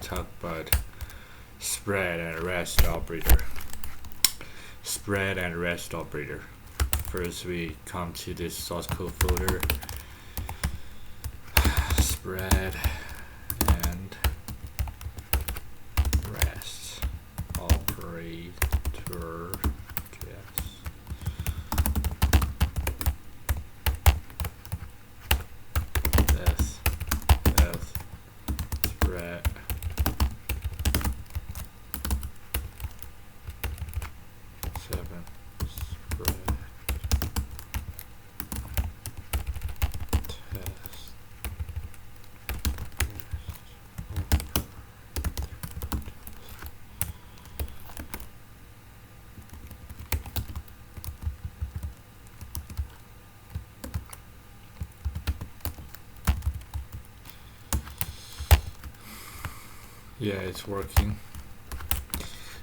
to talk about spread and rest operator. Spread and rest operator. First, we come to this source code folder. Spread and rest operator. Yeah, it's working.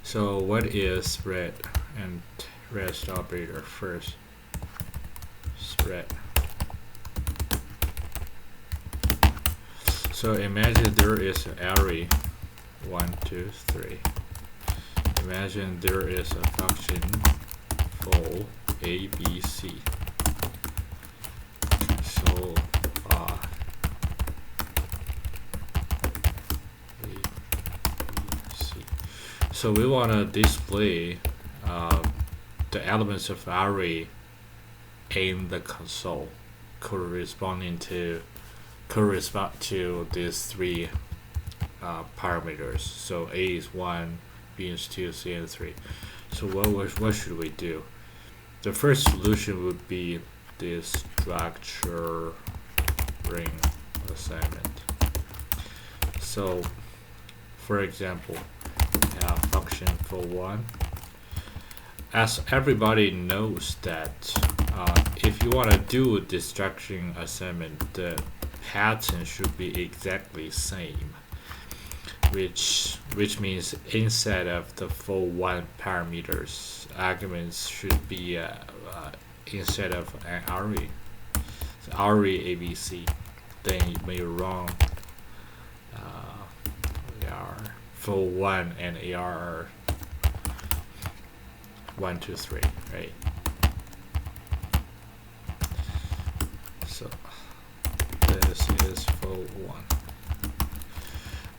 So what is spread and rest operator? First, spread. So imagine there is an array 1, 2, 3. Imagine there is a function for A, B, C. So So we want to display the elements of array in the console correspond to these three parameters. So A is 1, B is 2, C is 3. So what should we do? The first solution would be this destructuring assignment. So for example, function for 1. As everybody knows that if you want to do a destructuring assignment, the pattern should be exactly same, which means inside of the for 1 parameters, arguments should be instead of an array, so array ABC. Then you may run for 1 and AR 1, 2, 3, right? So this is for 1.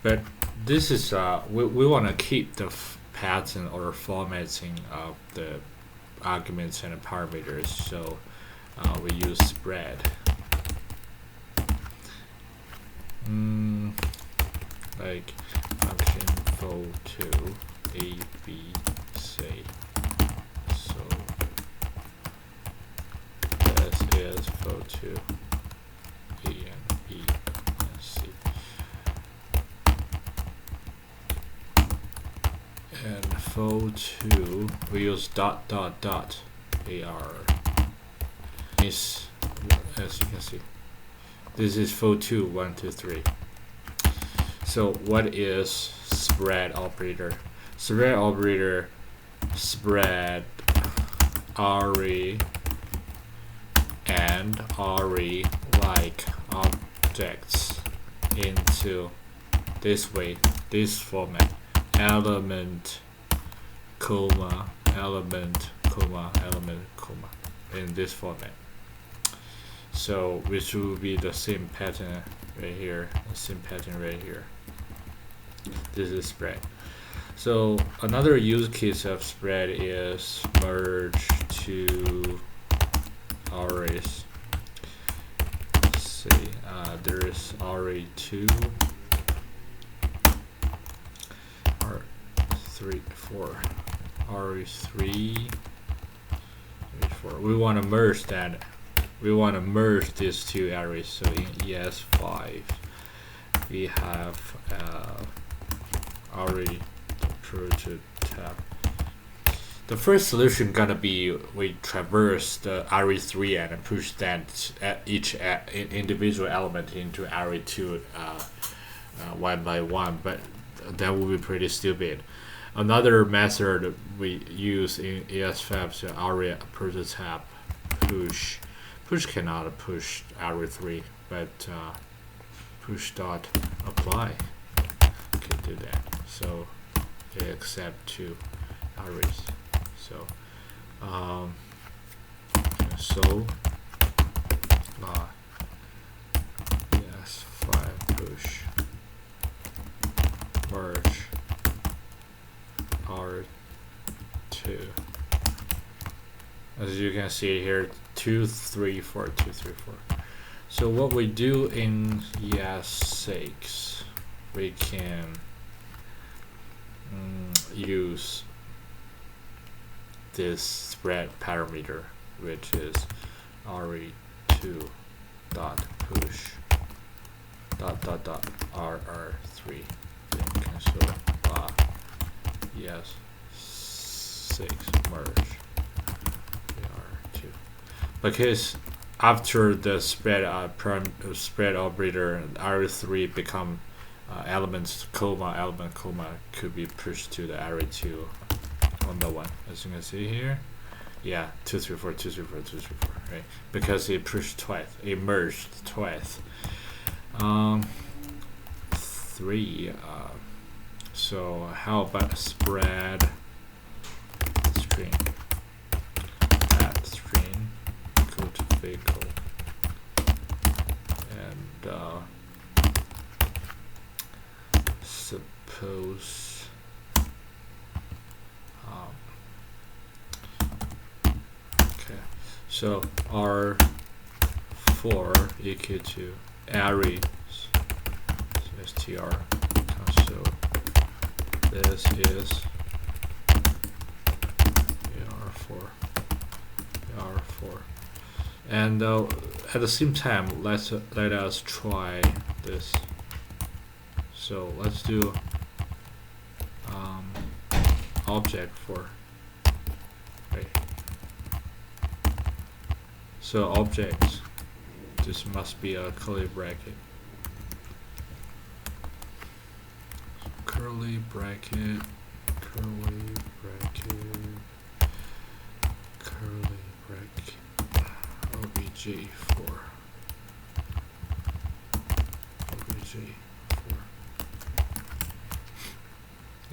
But this is we want to keep the pattern or formatting of the arguments and the parameters. So we use spread. Like function for 2 A, B, C. So this is for 2 A and B and C. And for 2 we use dot dot dot AR. Is, as you can see, this is for 2, 1, 2, 3. So what is spread operator? Spread operator spread array and array like objects into this way, this format: element, comma, element, comma, element, comma, in this format. So which will be the same pattern right here, the same pattern right here. This is spread. So another use case of spread is merge two arrays. Let's see, there is array 2, R3, 4, array 3, 4. We want to merge that. We want to merge these two arrays. So in ES5, we have array to tab. The first solution gonna be we traverse the array 3 and push that each individual element into array 2 one by one, but that would be pretty stupid. Another method we use in ES5 is array prototype push. Push cannot push array 3, but push dot apply. Okay, do that. So it accept 2 arrays. So ES5 push merge R2. As you can see here, 2 3 4 2 3 4. So what we do in ES6, we can use this spread parameter, which is re2 dot push dot dot dot rr3. Then cancel ES6 merge r2, because after the spread spread operator, array3 become elements element could be pushed to the array2 on the one, as you can see here. Yeah, 2 3 4 2 3 4 2 3 4, right? Because it pushed twice, it merged twice. 3. So how about spread string? That string equal to vehicle, and suppose okay, so R4 equal to arrays, so str console. This is R4, and at the same time, let us try this. So let's do object for, right? So object, this must be a curly bracket. Curly bracket, curly bracket, curly bracket, obj4, obj4.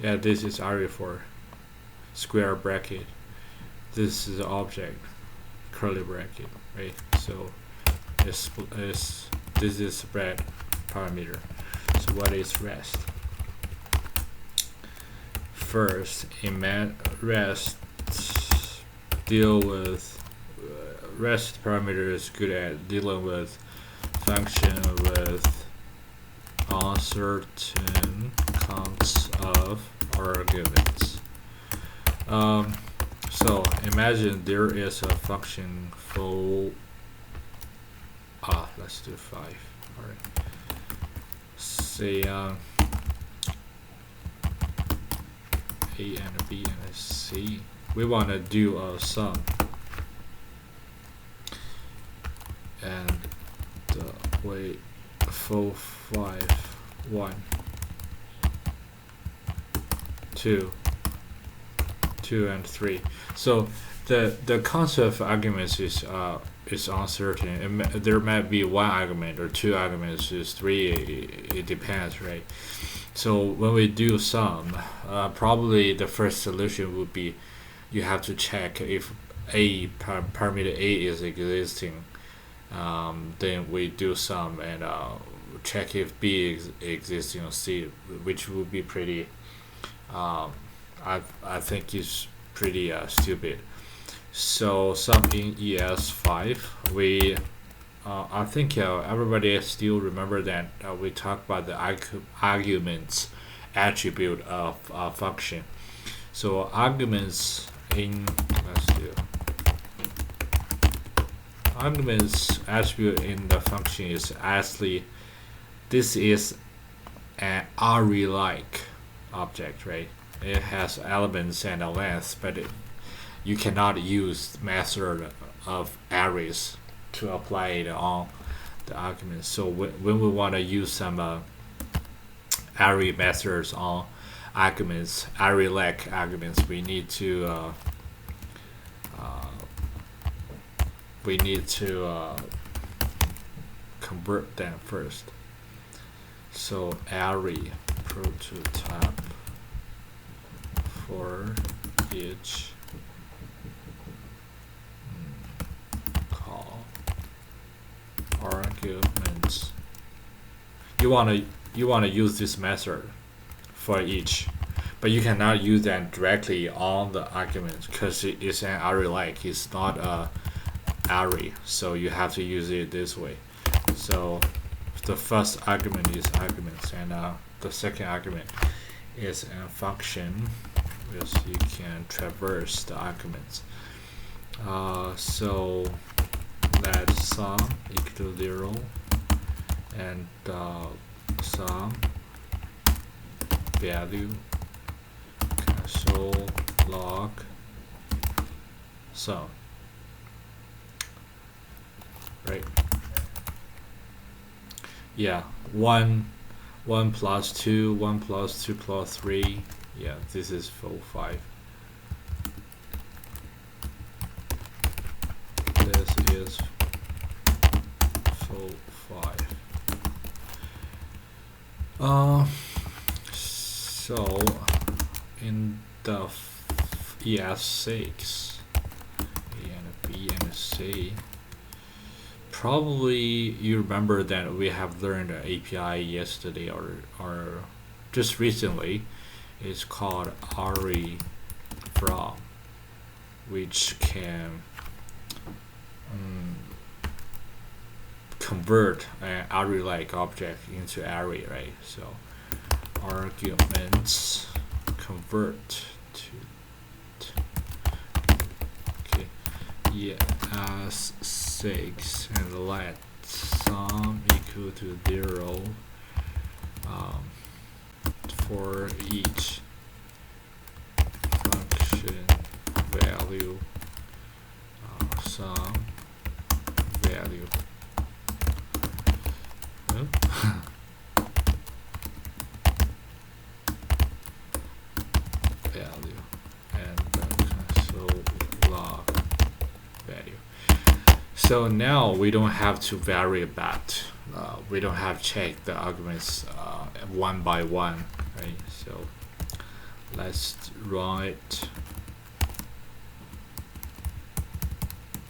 Yeah, this is array4, square bracket. This is object, curly bracket, right? So this is spread parameter. So what is rest? First, rest deal with rest parameter is good at dealing with function with uncertain counts of arguments. So imagine there is a function for let's do 5. All right. Say A and B and C. We want to do a sum, and wait, 4 5 1 2 2 and 3. So the concept of arguments is uncertain. There might be 1 argument or 2 arguments, is 3. It depends, right? So when we do sum, probably the first solution would be you have to check if parameter A is existing. Then we do sum and check if B is existing or C, which would be pretty. I think is pretty stupid. So sum in ES5, we I think everybody still remember that we talked about the arguments attribute of a function. So arguments in arguments attribute in the function is actually, this is an array-like object, right? It has elements and a length, but you cannot use method of arrays to apply it on the arguments. So when we want to use some array methods on arguments, array-like arguments, we need to convert them first. So array equal to type for each call arguments. You wanna use this method for each, but you cannot use that directly on the arguments because it is an array-like. It's not a array, so you have to use it this way. So the first argument is arguments, and the second argument is a function because you can traverse the arguments. So let sum equal to 0 and sum value console log sum, right? Yeah, 1 plus 2, 1 plus 2 plus 3. Yeah, this is full 5. This is full 5. So in the ES6 A and B and C, probably you remember that we have learned an API yesterday or just recently. It's called array from, which can convert an array-like object into array, right? So arguments convert to okay, yeah, ES6 and let sum equal to 0 for each function value sum value. Value and console log value. So now we don't have to vary that. We don't have to check the arguments one by one, right? So let's run it.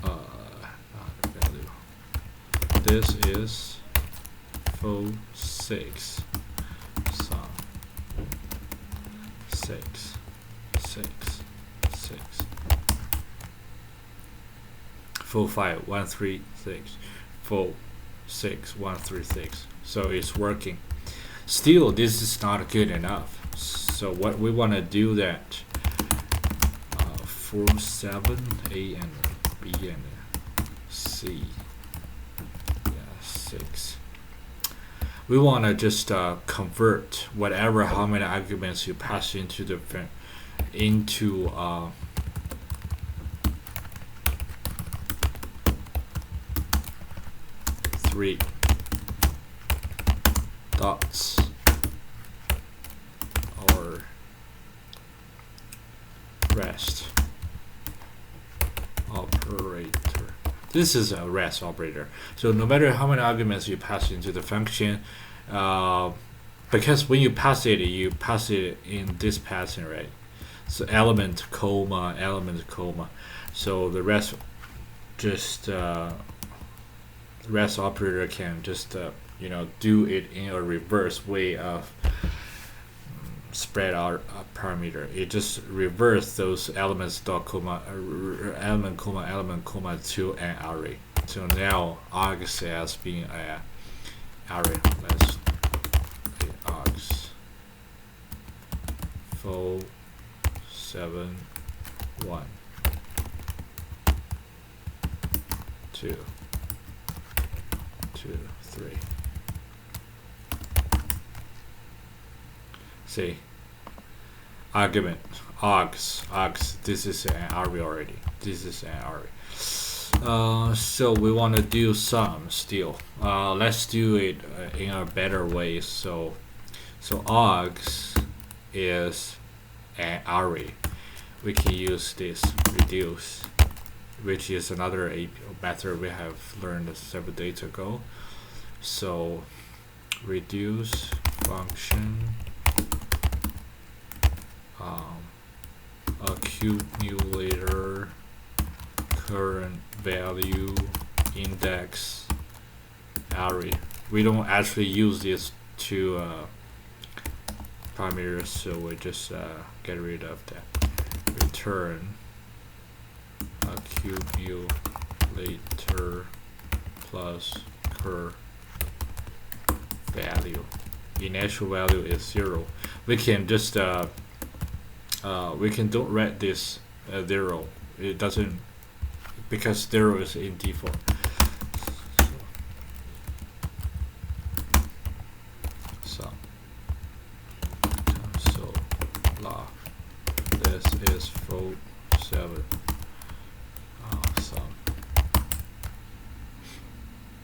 Not value. This is full 6 sum 6 6 6 full 5 1 3 6 full 6 1 3 6. So it's working. Still, this is not good enough. So what we want to do that for 7 A and B and C, yeah, 6. We want to just convert whatever how many arguments you pass into the into 3 dots or rest operator. This is a rest operator. So no matter how many arguments you pass into the function, because when you pass it in this pattern, right? So element comma element comma. So the rest just rest operator can just do it in a reverse way of spread our parameter. It just reverse those elements dot comma element comma to an array. So now args as being a array. Let's args full 7 1 2 2 3. See, argument args. This is an array already. This is an array. So we want to do sum still. Let's do it in a better way. So args is an array. We can use this reduce, which is another API method we have learned several days ago. So reduce function accumulator current value index array. We don't actually use this to parameters, so we just get rid of that. Return accumulator plus cur value. Initial value is 0. We can just we can don't write this 0. It doesn't, because 0 is in default. So log this is 7.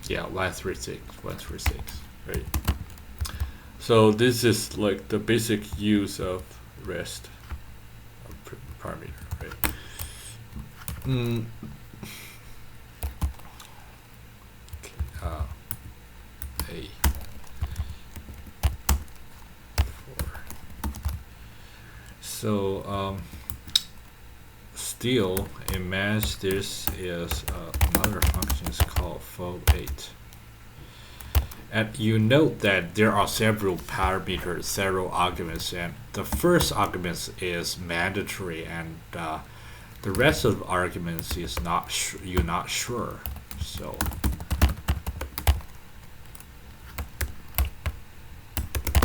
Yeah, 136, right? So this is like the basic use of REST parameter, right? Okay, A4. So still imagine this is another function is called fo8. And you note that there are several parameters, several arguments, and the first argument is mandatory, and the rest of the arguments is not you're not sure. So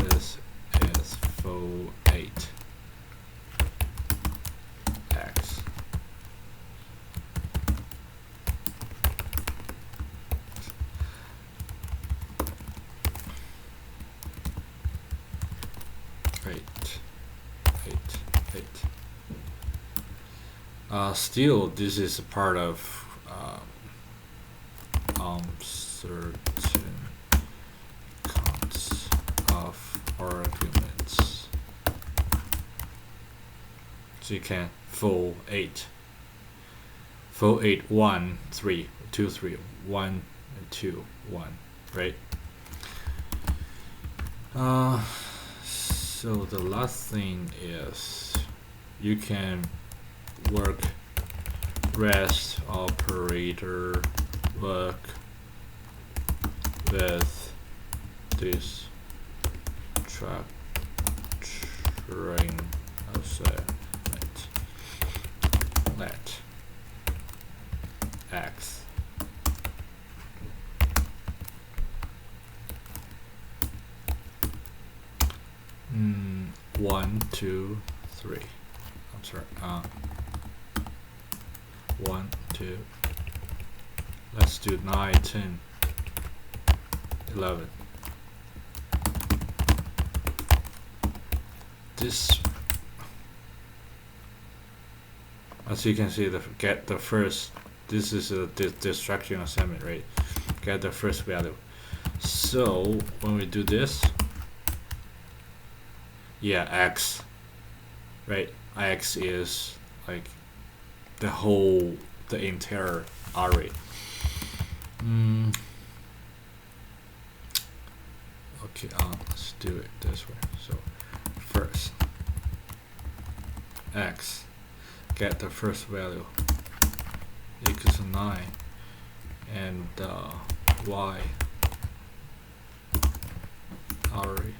this is fo8 x. Still, this is a part of certain counts of arguments. So you can fo8, 1, 3, 2, 3, 1, and 2, 1, right? So the last thing is you can work REST operator work with this destructuring let x one, 2, 3. I'm sorry. 1, 2. Let's do 9, 10, 11. This, as you can see, get the first. This is a destructuring assignment, right? Get the first value. So when we do this, yeah, x, right? X is like the entire array. Okay, let's do it this way. So first x, get the first value equals 9, and y array.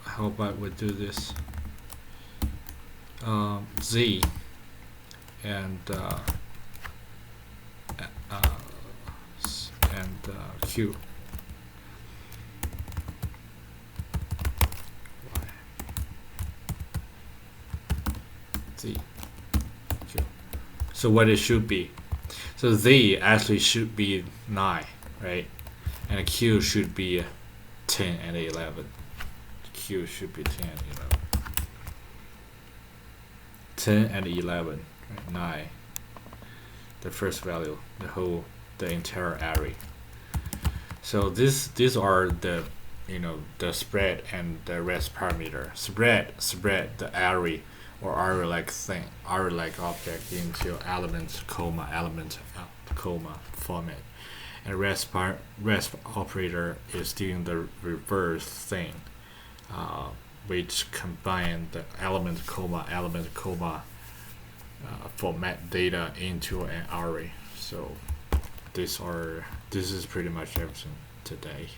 How about we do this? Z and Q. Y. Z. Q. So what it should be? So Z actually should be 9, right? And Q should be 10 and 11. Q should be 10 and 11. 10 and 11, right? 9. The first value, the entire array. So these are the the spread and the rest parameter. Spread the array or array-like thing, array-like object into element comma format. And rest operator is doing the reverse thing. which combine the element comma format data into an array. So this is pretty much everything today.